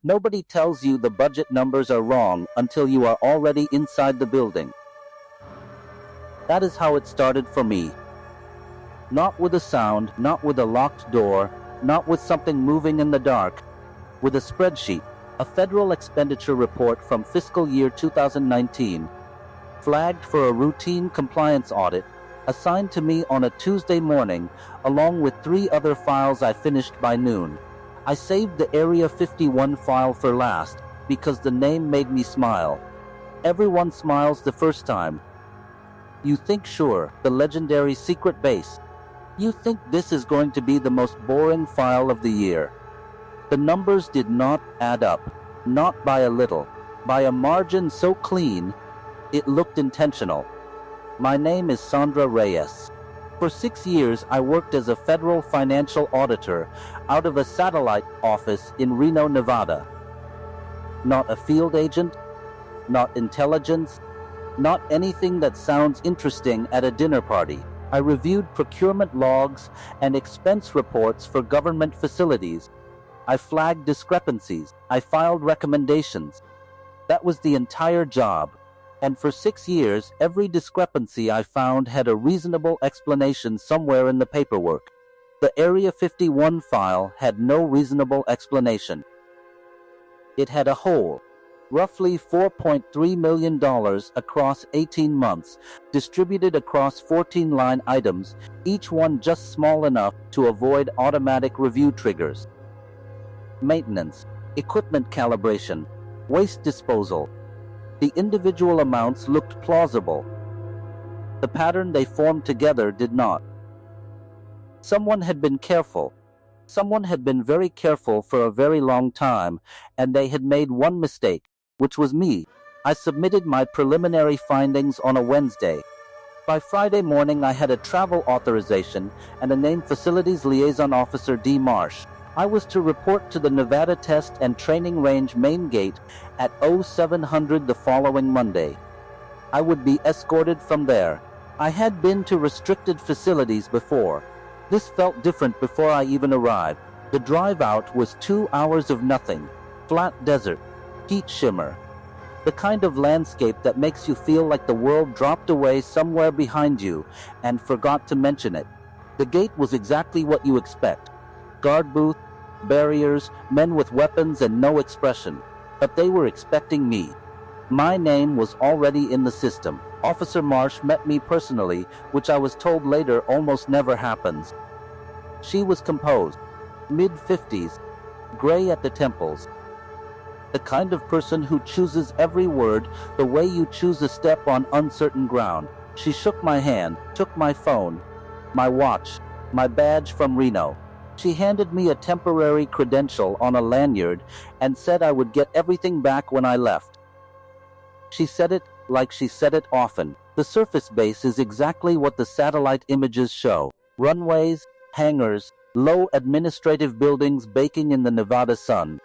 Nobody tells you the budget numbers are wrong until you are already inside the building. That is how it started for me. Not with a sound, not with a locked door, not with something moving in the dark. With a spreadsheet, a federal expenditure report from fiscal year 2019, flagged for a routine compliance audit, assigned to me on a Tuesday morning, along with 3 other files I finished by noon. I saved the Area 51 file for last because the name made me smile. Everyone smiles the first time. You think, sure, the legendary secret base. You think this is going to be the most boring file of the year. The numbers did not add up, not by a little, by a margin so clean, it looked intentional. My name is Sandra Reyes. For 6 years, I worked as a federal financial auditor out of a satellite office in Reno, Nevada. Not a field agent, not intelligence, not anything that sounds interesting at a dinner party. I reviewed procurement logs and expense reports for government facilities. I flagged discrepancies. I filed recommendations. That was the entire job. And for 6 years, every discrepancy I found had a reasonable explanation somewhere in the paperwork. The Area 51 file had no reasonable explanation. It had a hole, roughly $4.3 million across 18 months, distributed across 14 line items, each one just small enough to avoid automatic review triggers. Maintenance, equipment calibration, waste disposal. The individual amounts looked plausible. The pattern they formed together did not. Someone had been careful. Someone had been very careful for a very long time, and they had made one mistake, which was me. I submitted my preliminary findings on a Wednesday. By Friday morning, I had a travel authorization and a named Facilities Liaison Officer D. Marsh. I was to report to the Nevada Test and Training Range main gate at 0700 the following Monday. I would be escorted from there. I had been to restricted facilities before. This felt different before I even arrived. The drive out was 2 hours of nothing. Flat desert, heat shimmer. The kind of landscape that makes you feel like the world dropped away somewhere behind you and forgot to mention it. The gate was exactly what you expect. Guard booth, barriers, men with weapons and no expression. But they were expecting me. My name was already in the system. Officer Marsh met me personally, which I was told later almost never happens. She was composed, mid-50s, gray at the temples. The kind of person who chooses every word the way you choose a step on uncertain ground. She shook my hand, took my phone, my watch, my badge from Reno. She handed me a temporary credential on a lanyard and said I would get everything back when I left. She said it like she said it often. The surface base is exactly what the satellite images show. Runways, hangars, low administrative buildings baking in the Nevada sun.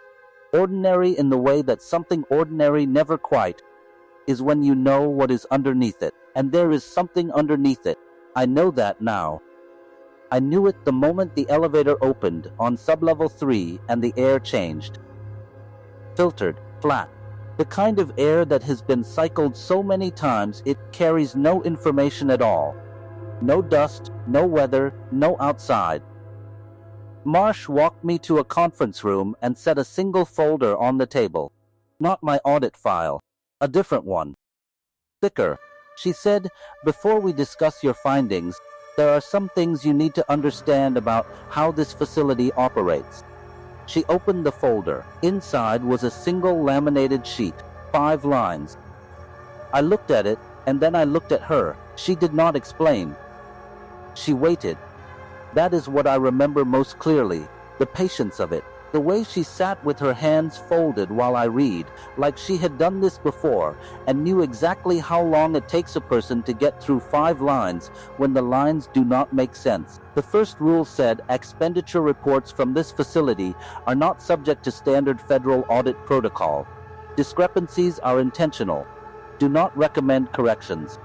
Ordinary in the way that something ordinary never quite is when you know what is underneath it. And there is something underneath it. I know that now. I knew it the moment the elevator opened on sublevel 3 and the air changed. Filtered, flat. The kind of air that has been cycled so many times it carries no information at all. No dust, no weather, no outside. Marsh walked me to a conference room and set a single folder on the table. Not my audit file. A different one. Thicker. She said, before we discuss your findings, there are some things you need to understand about how this facility operates. She opened the folder. Inside was a single laminated sheet, 5 lines. I looked at it, and then I looked at her. She did not explain. She waited. That is what I remember most clearly, the patience of it. The way she sat with her hands folded while I read, like she had done this before, and knew exactly how long it takes a person to get through 5 lines when the lines do not make sense. The first rule said expenditure reports from this facility are not subject to standard federal audit protocol. Discrepancies are intentional. Do not recommend corrections.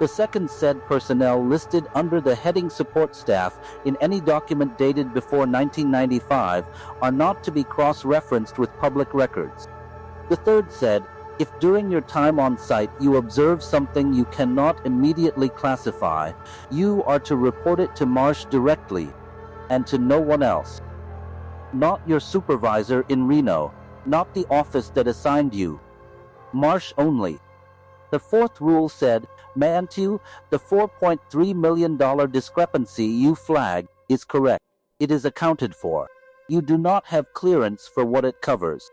The second said personnel listed under the heading support staff in any document dated before 1995 are not to be cross-referenced with public records. The third said, if during your time on site you observe something you cannot immediately classify, you are to report it to Marsh directly and to no one else. Not your supervisor in Reno, not the office that assigned you. Marsh only. The fourth rule said, Mantu, the $4.3 million discrepancy you flagged is correct. It is accounted for. You do not have clearance for what it covers.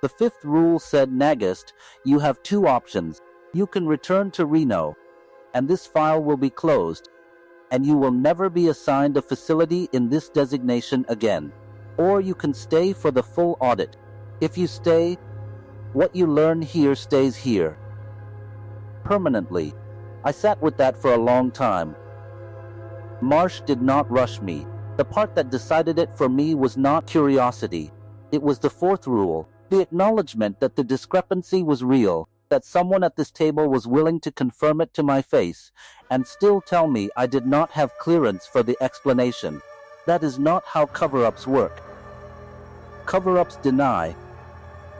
The fifth rule said, Nagist, you have two options. You can return to Reno, and this file will be closed, and you will never be assigned a facility in this designation again. Or you can stay for the full audit. If you stay, what you learn here stays here. Permanently. I sat with that for a long time. Marsh did not rush me. The part that decided it for me was not curiosity. It was the fourth rule, the acknowledgement that the discrepancy was real, that someone at this table was willing to confirm it to my face, and still tell me I did not have clearance for the explanation. That is not how cover-ups work. Cover-ups deny.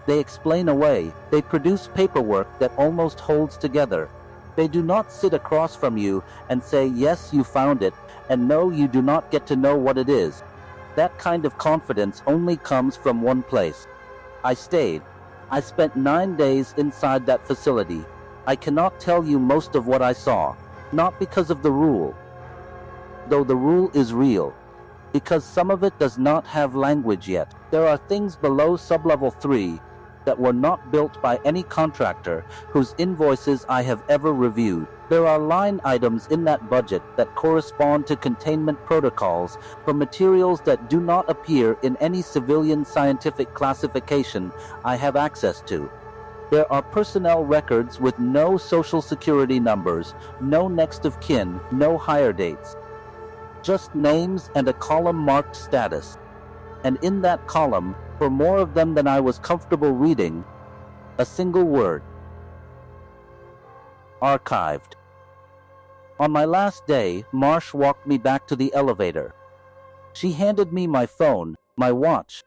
They explain away. They produce paperwork that almost holds together. They do not sit across from you and say, yes, you found it, and no, you do not get to know what it is. That kind of confidence only comes from one place. I stayed. I spent 9 days inside that facility. I cannot tell you most of what I saw, not because of the rule, though the rule is real, because some of it does not have language yet. There are things below sublevel 3 that were not built by any contractor whose invoices I have ever reviewed. There are line items in that budget that correspond to containment protocols for materials that do not appear in any civilian scientific classification I have access to. There are personnel records with no social security numbers, no next of kin, no hire dates. Just names and a column marked status. And in that column, for more of them than I was comfortable reading, a single word. Archived. On my last day, Marsh walked me back to the elevator. She handed me my phone, my watch,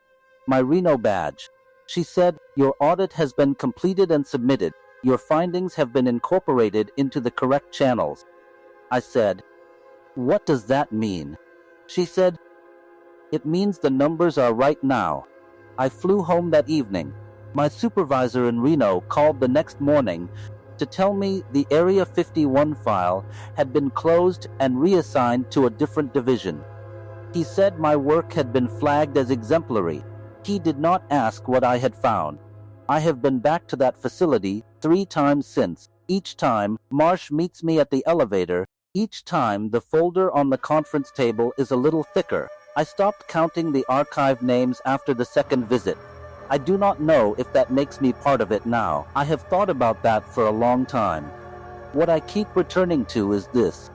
my Reno badge. She said, your audit has been completed and submitted. Your findings have been incorporated into the correct channels. I said, what does that mean? She said, it means the numbers are right now. I flew home that evening. My supervisor in Reno called the next morning to tell me the Area 51 file had been closed and reassigned to a different division. He said my work had been flagged as exemplary. He did not ask what I had found. I have been back to that facility 3 times since. Each time, Marsh meets me at the elevator. Each time, the folder on the conference table is a little thicker. I stopped counting the archive names after the second visit. I do not know if that makes me part of it now. I have thought about that for a long time. What I keep returning to is this.